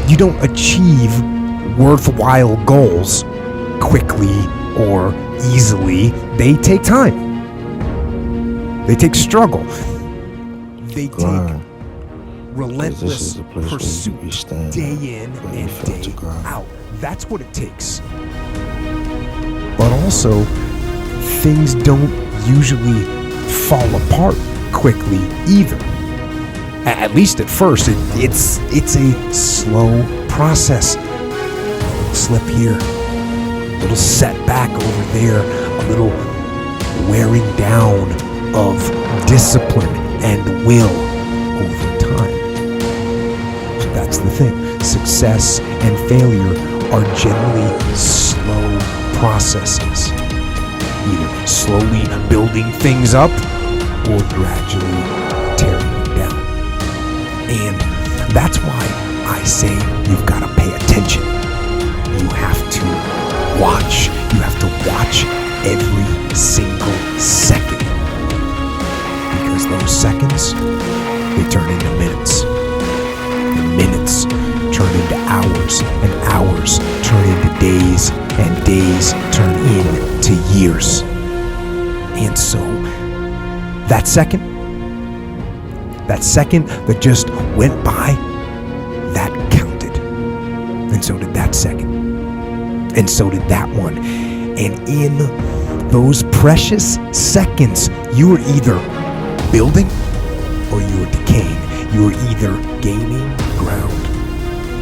You don't achieve worthwhile goals quickly or easily. They take time. They take struggle. They take relentless pursuit, day in and day out. That's what it takes. But also, things don't usually fall apart quickly either. At least at first, it's a slow process. A slip here, a little setback over there, a little wearing down of discipline and will over time. So that's the thing. Success and failure are generally slow processes. Either slowly building things up or gradually tearing them down. And that's why I say you've got to pay attention. You have to watch. You have to watch every single second. Because those seconds, they turn into minutes. And minutes turn into hours. And hours turn into days. And days turn into years. And so, that second that just went by, that counted. And so did that second. And so did that one. And in those precious seconds, you were either building or you were decaying. You were either gaining ground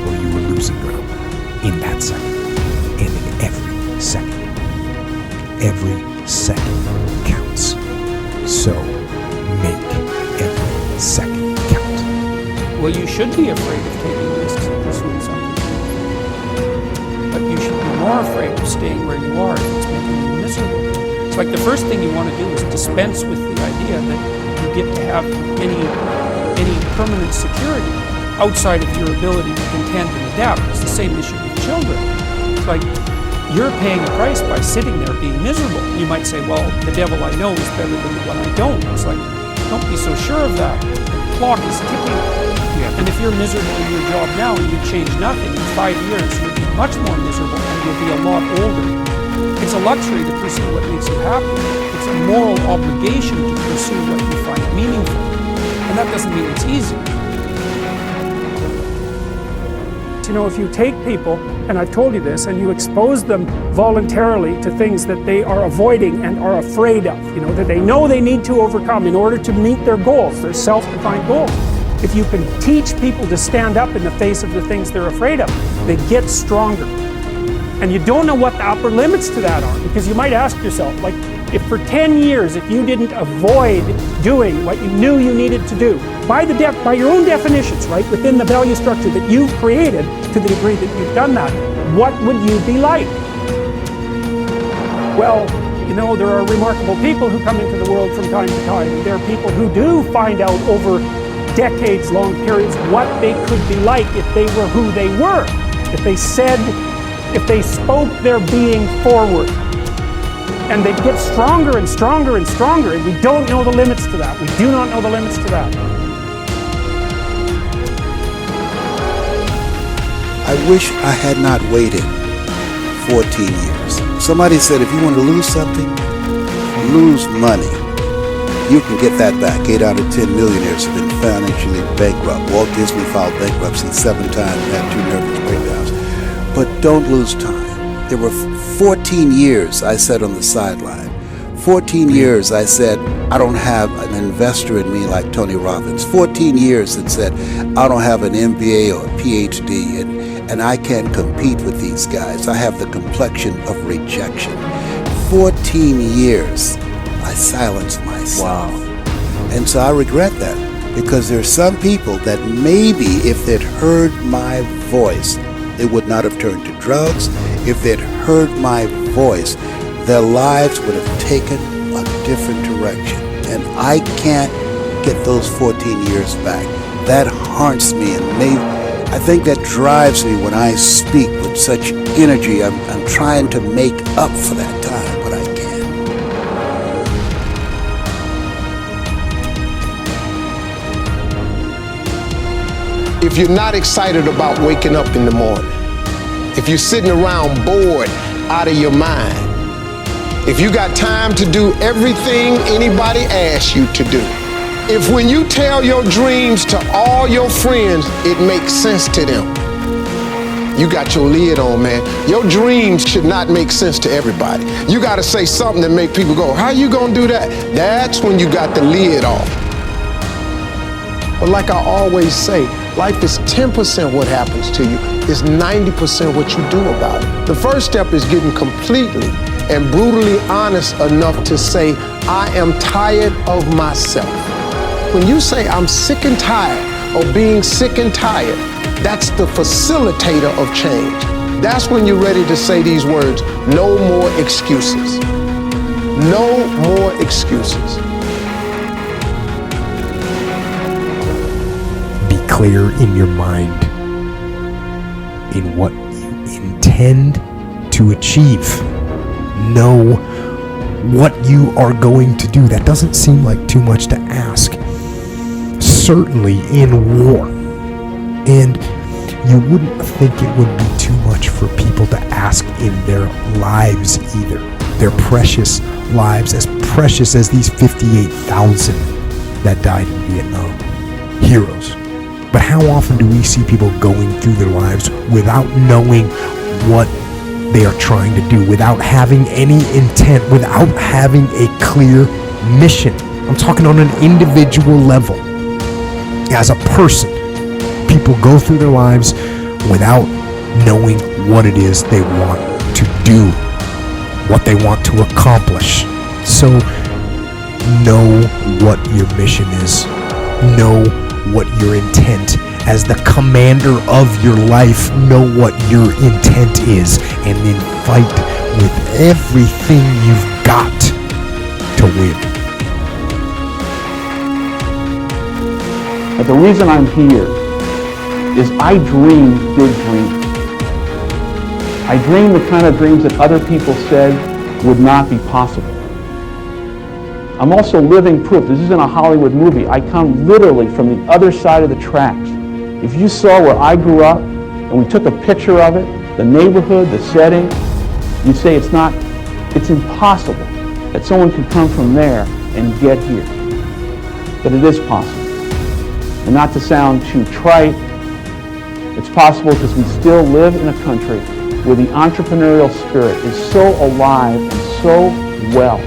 or you were losing ground in that second. And in every second. Every second counts. So make every second count. Well, you should be afraid of taking risks and pursuing something. But you should be more afraid of staying where you are if it's making you miserable. It's like the first thing you want to do is dispense with the idea that you get to have any permanent security outside of your ability to contend and adapt. It's the same issue with children. It's like you're paying a price by sitting there being miserable. You might say, well, the devil I know is better than the one I don't. It's like, don't be so sure of that. The clock is ticking. Yeah. And if you're miserable in your job now and you change nothing, in 5 years you'll be much more miserable and you'll be a lot older. It's a luxury to pursue what makes you happy. It's a moral obligation to pursue what you find meaningful. And that doesn't mean it's easy. You know, if you take people, and I've told you this, and you expose them voluntarily to things that they are avoiding and are afraid of, you know, that they know they need to overcome in order to meet their goals, their self-defined goals. If you can teach people to stand up in the face of the things they're afraid of, they get stronger. And you don't know what the upper limits to that are, because you might ask yourself, like, if for 10 years, if you didn't avoid doing what you knew you needed to do, by your own definitions, right, within the value structure that you've created, to the degree that you've done that, what would you be like? Well, you know, there are remarkable people who come into the world from time to time, and there are people who do find out over decades-long periods what they could be like if they were who they were, if they spoke their being forward. And they get stronger and stronger and stronger, and we don't know the limits to that. We do not know the limits to that. I wish I had not waited 14 years. Somebody said if you want to lose something, lose money. You can get that back. 8 out of 10 millionaires have been financially bankrupt. Walt Disney filed bankruptcy 7 times and had 2 nervous breakdowns. But don't lose time. There were 14 years I sat on the sideline. 14 years I said, I don't have an investor in me like Tony Robbins. 14 years that said, I don't have an MBA or a PhD, and I can't compete with these guys. I have the complexion of rejection. 14 years I silenced myself. Wow. And so I regret that, because there are some people that maybe if they'd heard my voice, they would not have turned to drugs. If they'd heard my voice, their lives would have taken a different direction. And I can't get those 14 years back. That haunts me, and I think that drives me when I speak with such energy. I'm trying to make up for that time, but I can't. If if you're not excited about waking up in the morning, if you're sitting around bored out of your mind, if you got time to do everything anybody asks you to do, if when you tell your dreams to all your friends, it makes sense to them, you got your lid on, man. Your dreams should not make sense to everybody. You got to say something that make people go, how you gonna do that? That's when you got the lid off. But like I always say, life is 10% what happens to you, it's 90% what you do about it. The first step is getting completely and brutally honest enough to say, I am tired of myself. When you say, I'm sick and tired of being sick and tired, that's the facilitator of change. That's when you're ready to say these words, no more excuses. No more excuses. Be clear in your mind in what you intend to achieve. Know what you are going to do. That doesn't seem like too much to ask. Certainly in war. And you wouldn't think it would be too much for people to ask in their lives either. Their precious lives, as precious as these 58,000 that died in Vietnam. Heroes. But how often do we see people going through their lives without knowing what they are trying to do, without having any intent, without having a clear mission? I'm talking on an individual level. As a person, people go through their lives without knowing what it is they want to do, what they want to accomplish. So know what your mission is. Know what your intent as the commander of your life. Know what your intent is, and then fight with everything you've got to win. But the reason I'm here is I dream big dreams. I dream the kind of dreams that other people said would not be possible. I'm also living proof. This isn't a Hollywood movie. I come literally from the other side of the tracks. If you saw where I grew up and we took a picture of it, the neighborhood, the setting, you'd say it's impossible that someone could come from there and get here. But it is possible. And not to sound too trite, it's possible because we still live in a country where the entrepreneurial spirit is so alive and so well.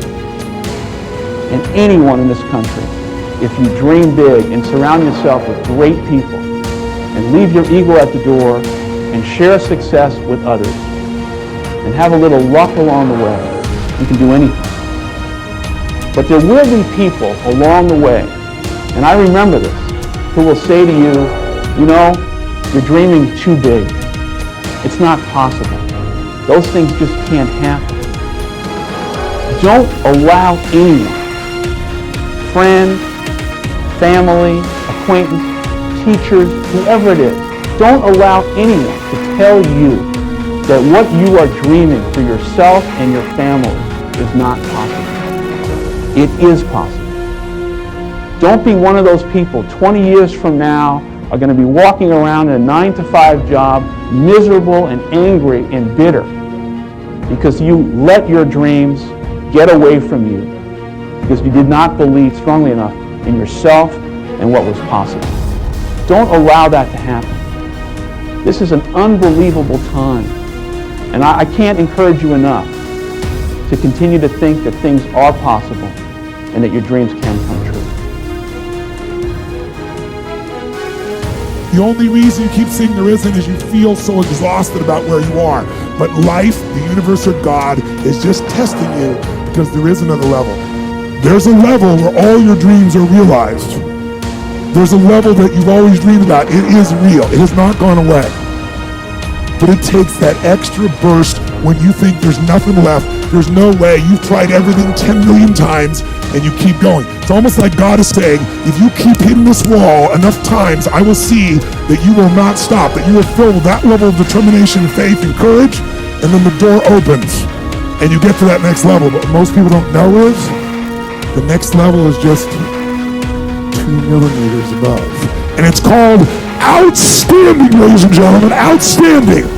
And anyone in this country, if you dream big and surround yourself with great people and leave your ego at the door and share success with others and have a little luck along the way, you can do anything. But there will be people along the way, and I remember this, who will say to you, you know, you're dreaming too big. It's not possible. Those things just can't happen. Don't allow anyone, friend, family, acquaintance, teachers, whoever it is, don't allow anyone to tell you that what you are dreaming for yourself and your family is not possible. It is possible. Don't be one of those people 20 years from now are going to be walking around in a 9-to-5 job, miserable and angry and bitter because you let your dreams get away from you because you did not believe strongly enough in yourself and what was possible. Don't allow that to happen. This is an unbelievable time, and I can't encourage you enough to continue to think that things are possible and that your dreams can come true. The only reason you keep saying there isn't is you feel so exhausted about where you are. But life, the universe, or God is just testing you because there is another level. There's a level where all your dreams are realized. There's a level that you've always dreamed about. It is real. It has not gone away. But it takes that extra burst when you think there's nothing left. There's no way. You've tried everything 10 million times and you keep going. It's almost like God is saying, if you keep hitting this wall enough times, I will see that you will not stop, that you are filled with that level of determination, faith, and courage, and then the door opens and you get to that next level. But what most people don't know is the next level is just 2 millimeters above. And it's called Outstanding, ladies and gentlemen, outstanding.